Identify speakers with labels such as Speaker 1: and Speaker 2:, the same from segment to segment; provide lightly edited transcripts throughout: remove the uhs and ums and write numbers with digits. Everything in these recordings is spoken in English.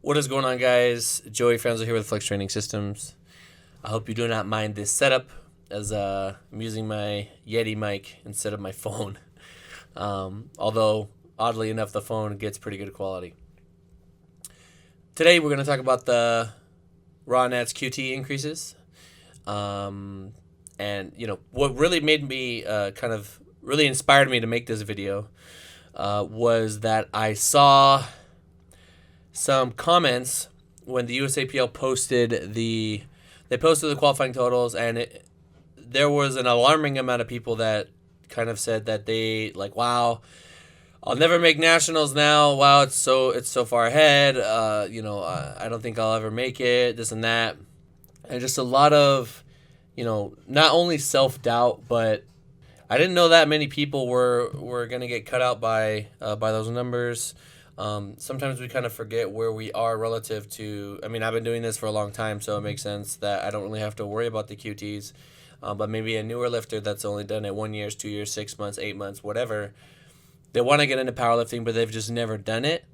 Speaker 1: What is going on, guys? Joey Franzo here with Flex Training Systems. I hope you do not mind this setup, as I'm using my Yeti mic instead of my phone. Although, oddly enough, the phone gets pretty good quality. Today, we're going to talk about the Raw Nats QT increases. And, what really made me really inspired me to make this video was that I saw some comments when the USAPL posted the qualifying totals, and there was an alarming amount of people that kind of said that they wow, I'll never make nationals now. Wow, it's so far ahead. I don't think I'll ever make it. This and that, and just a lot of, not only self-doubt, but I didn't know that many people were gonna get cut out by those numbers. Sometimes we kind of forget where we are relative to. I mean, I've been doing this for a long time, so it makes sense that I don't really have to worry about the QTs. But maybe a newer lifter that's only done it 1 year, 2 years, 6 months, 8 months, whatever, they want to get into powerlifting, but they've just never done it.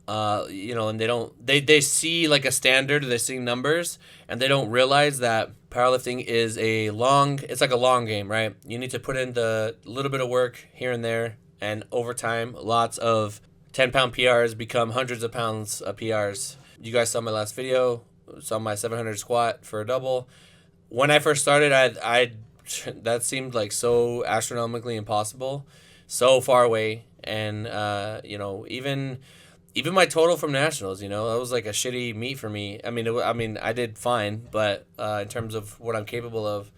Speaker 1: And they see like a standard, they see numbers, and they don't realize that powerlifting is it's like a long game, right? You need to put in the little bit of work here and there, and over time, lots of 10-pound PRs become hundreds of pounds of PRs. You guys saw my last video, saw my 700 squat for a double. When I first started, I that seemed like so astronomically impossible, so far away, and even my total from nationals, that was like a shitty meet for me. I mean, I did fine, but in terms of what I'm capable of,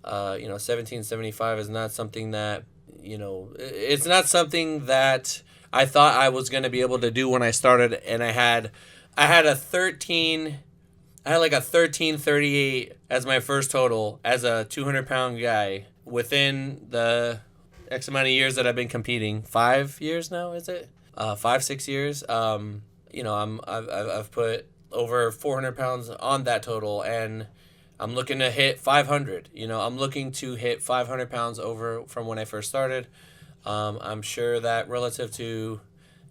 Speaker 1: 1775 is not something that, it's not something that I thought I was going to be able to do when I started, and I had a 1338 as my first total as a 200-pound guy within the X amount of years that I've been competing. 5 years now, is it? 5-6 years. I've put over 400 pounds on that total, and I'm looking to hit 500. I'm looking to hit 500 pounds over from when I first started. I'm sure that relative to,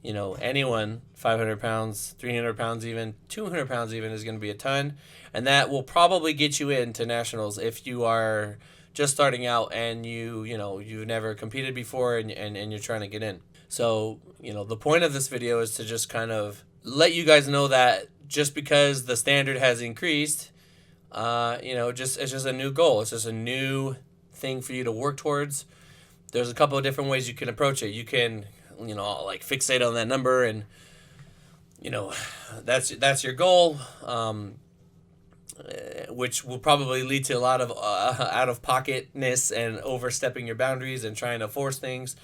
Speaker 1: anyone, 500 pounds, 300 pounds even, 200 pounds even is going to be a ton. And that will probably get you into nationals if you are just starting out and you've never competed before and you're trying to get in. So, the point of this video is to just kind of let you guys know that just because the standard has increased, it's just a new goal. It's just a new thing for you to work towards. There's a couple of different ways you can approach it. You can, fixate on that number and, that's your goal, which will probably lead to a lot of out-of-pocketness and overstepping your boundaries and trying to force things.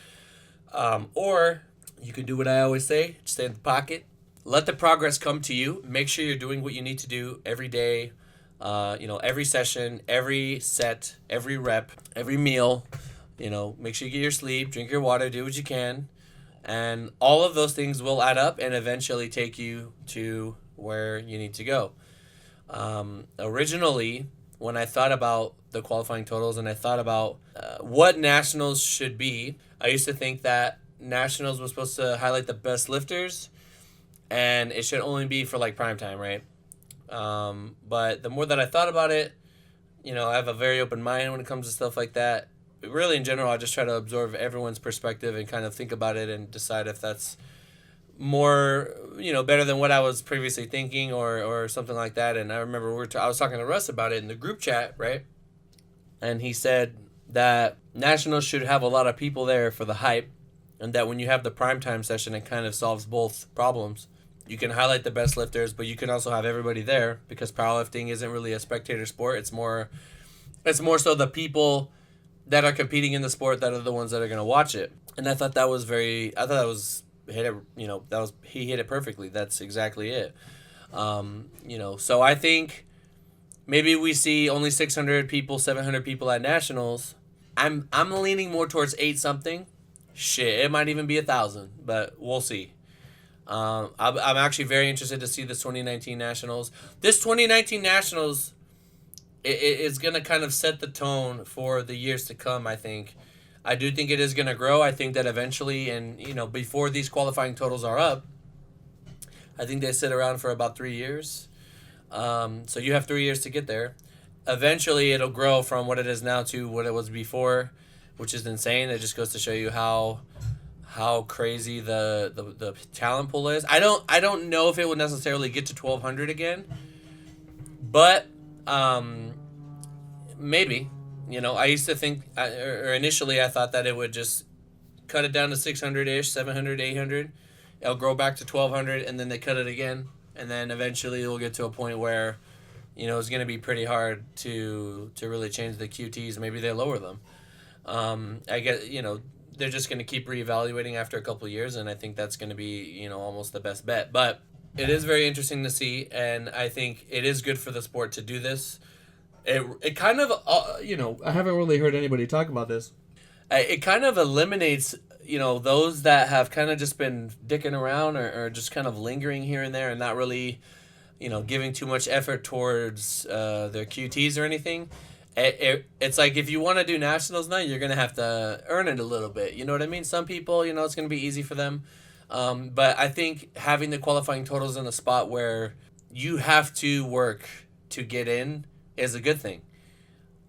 Speaker 1: Or you can do what I always say, stay in the pocket. Let the progress come to you. Make sure you're doing what you need to do every day, every session, every set, every rep, every meal. Make sure you get your sleep, drink your water, do what you can. And all of those things will add up and eventually take you to where you need to go. Originally, when I thought about the qualifying totals and I thought about what nationals should be, I used to think that nationals was supposed to highlight the best lifters, and it should only be for prime time, right? But the more that I thought about it, I have a very open mind when it comes to stuff like that. Really, in general, I just try to absorb everyone's perspective and kind of think about it and decide if that's more, better than what I was previously thinking or something like that. And I remember I was talking to Russ about it in the group chat, right? And he said that nationals should have a lot of people there for the hype, and that when you have the primetime session, it kind of solves both problems. You can highlight the best lifters, but you can also have everybody there, because powerlifting isn't really a spectator sport. It's more so the people that are competing in the sport that are the ones that are going to watch it. And I thought that was he hit it perfectly. That's exactly it. So I think maybe we see only 600 people, 700 people at nationals. I'm leaning more towards 8 something. Shit, it might even be 1,000, but we'll see. I'm actually very interested to see this 2019 nationals. This 2019 nationals, it is going to kind of set the tone for the years to come, I think. I do think it is going to grow. I think that eventually, and before these qualifying totals are up, I think they sit around for about 3 years. So you have 3 years to get there. Eventually, it'll grow from what it is now to what it was before, which is insane. It just goes to show you how crazy the talent pool is. I don't know if it will necessarily get to 1,200 again, but maybe. I used to think, or initially I thought that it would just cut it down to 600-ish, 700, 800. It'll grow back to 1,200, and then they cut it again, and then eventually it'll get to a point where, it's going to be pretty hard to really change the QTs. Maybe they lower them. I guess, they're just going to keep reevaluating after a couple of years, and I think that's going to be, almost the best bet. But it is very interesting to see, and I think it is good for the sport to do this. It kind of, I haven't really heard anybody talk about this. It kind of eliminates, those that have kind of just been dicking around or just kind of lingering here and there and not really, giving too much effort towards their QTs or anything. It's like if you want to do nationals now, you're going to have to earn it a little bit. You know what I mean? Some people, it's going to be easy for them. But I think having the qualifying totals in a spot where you have to work to get in is a good thing.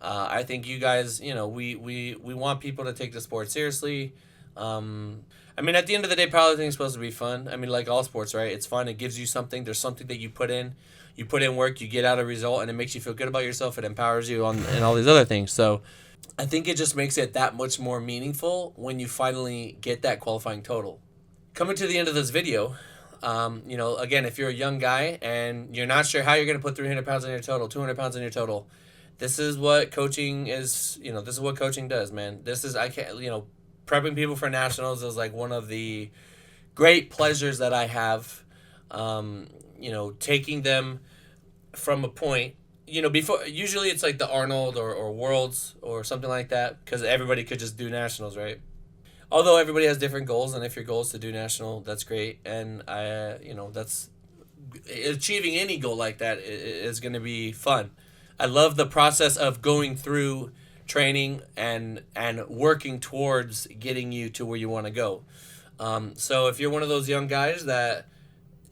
Speaker 1: I think you guys, we want people to take the sport seriously. At the end of the day, powerlifting is supposed to be fun. Like all sports, right? It's fun. It gives you something. There's something that you put in. You put in work, you get out a result, and it makes you feel good about yourself. It empowers you and all these other things. So I think it just makes it that much more meaningful when you finally get that qualifying total. Coming to the end of this video, again, if you're a young guy and you're not sure how you're going to put 300 pounds on your total, 200 pounds on your total, this is what coaching is, this is what coaching does, man. Prepping people for nationals is like one of the great pleasures that I have. Taking them from a point, before, usually it's like the Arnold or Worlds or something like that, because everybody could just do nationals, right? Although everybody has different goals, and if your goal is to do national, that's great. And that's achieving any goal like that is going to be fun. I love the process of going through training and working towards getting you to where you want to go. So if you're one of those young guys that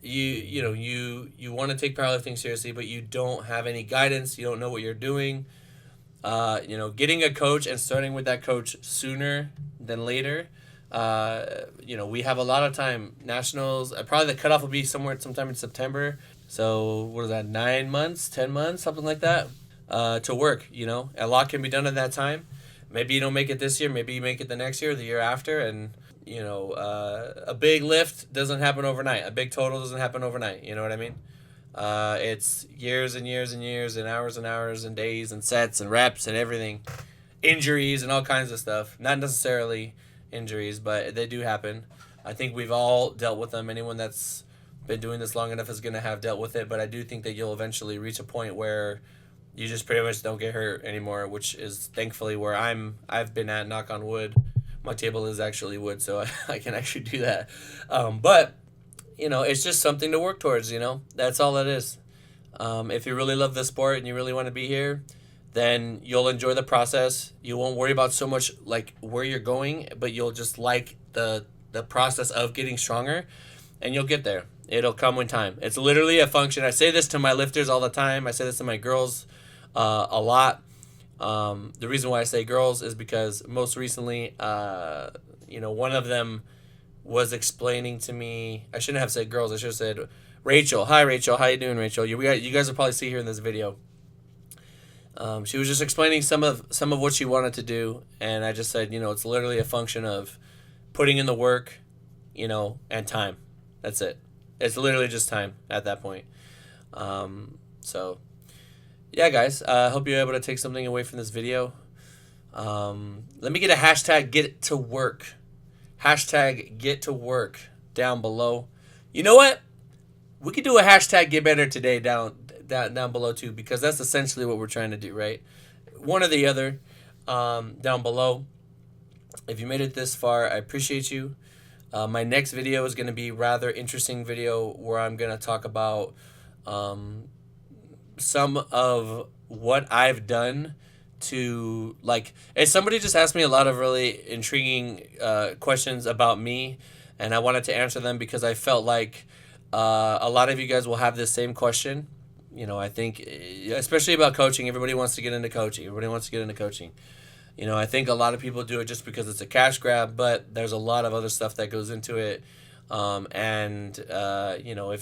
Speaker 1: you want to take powerlifting seriously, but you don't have any guidance, you don't know what you're doing, getting a coach and starting with that coach sooner than later. We have a lot of time. Nationals, probably the cutoff will be sometime in September. So what is that, 9 months, 10 months, something like that, to work. A lot can be done in that time. Maybe you don't make it this year, maybe you make it the next year, the year after, and a big lift doesn't happen overnight. A big total doesn't happen overnight. You know what I mean? It's years and years and years and hours and days and sets and reps and everything. Injuries and all kinds of stuff. Not necessarily injuries, but they do happen. I think we've all dealt with them. Anyone that's been doing this long enough is going to have dealt with it, but I do think that you'll eventually reach a point where you just pretty much don't get hurt anymore, which is thankfully where I've been at, knock on wood. My table is actually wood, so I can actually do that. But, it's just something to work towards, That's all it is. If you really love the sport and you really want to be here, then you'll enjoy the process. You won't worry about so much, like, where you're going, but you'll just like the process of getting stronger, and you'll get there. It'll come in time. It's literally a function. I say this to my lifters all the time. I say this to my girls a lot. The reason why I say girls is because most recently, one of them was explaining to me, I shouldn't have said girls, I should have said Rachel. Hi, Rachel. How you doing, Rachel? You guys will probably see her in this video. She was just explaining some of what she wanted to do, and I just said, it's literally a function of putting in the work, and time. That's it. It's literally just time at that point. So, yeah, guys, I hope you're able to take something away from this video. Let me get a hashtag get to work. Hashtag get to work down below. You know what? We could do a hashtag get better today down below too, because that's essentially what we're trying to do, right? One or the other, down below. If you made it this far, I appreciate you. My next video is going to be a rather interesting video where I'm going to talk about some of what I've done to, like, somebody just asked me a lot of really intriguing questions about me, and I wanted to answer them because I felt like A lot of you guys will have this same question. I think, especially about coaching, everybody wants to get into coaching. I think a lot of people do it just because it's a cash grab, but there's a lot of other stuff that goes into it. If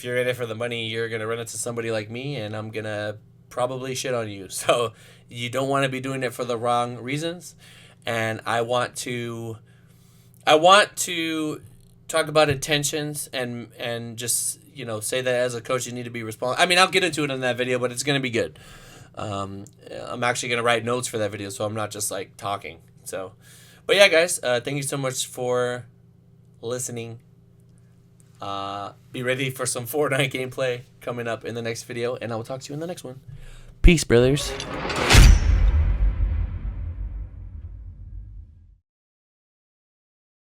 Speaker 1: you're in it for the money, you're going to run into somebody like me, and I'm going to probably shit on you. So you don't want to be doing it for the wrong reasons. And I want to talk about intentions and just, say that as a coach, you need to be responsible. I mean, I'll get into it in that video, but it's going to be good. I'm actually going to write notes for that video, so I'm not just like talking. So, but yeah, guys, thank you so much for listening. Be ready for some Fortnite gameplay coming up in the next video, and I will talk to you in the next one. Peace, brothers.